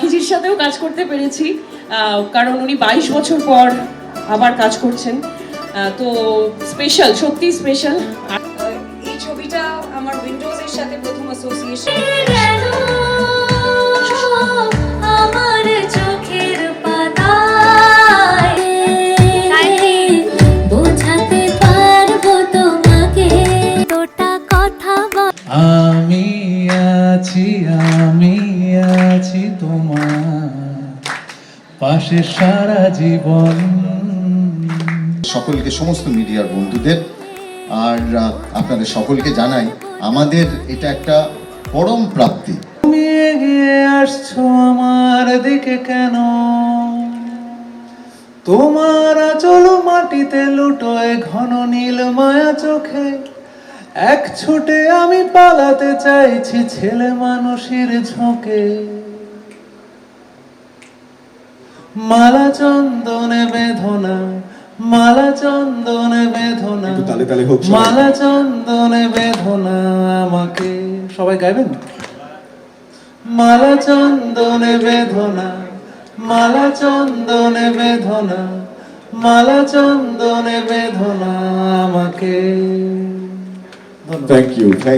পাখিজির সাথেও কাজ করতে পেরেছি, কারণ উনি 22 বছর পর আবার কাজ করছেন। তো স্পেশাল, সত্যি স্পেশাল। এই ছবিটা আমার উইন্ডোজের সাথে প্রথম অ্যাসোসিয়েশন। আমার চোখের পাতায় বোঝাতে পারবো তোমাকে তোটা কথা। আমি আছি তোমার পাশে সারা জীবন। সকলকে, সমস্ত মিডিয়ার বন্ধুদের আর আপনাদের সকলকে জানাই আমাদের এটা একটা পরম প্রাপ্তি। তুমি এগিয়ে আসছো আমার দিকে কেন? তোমার আঁচল মাটিতে লুটোয় ঘন নীল মায়া চোখে, এক ছুটে আমি পালাতে চাইছি ছেলে মানুষের ঝোঁকে। মালা চন্দনে বেদনা, মালা চন্দনে বেদনা, মালা চন্দনে বেদনা আমাকে। সবাই গাইবেন? মালা চন্দনে বেদনা, মালা চন্দনে বেদনা, মালা চন্দনে বেদনা আমাকে। Thank you.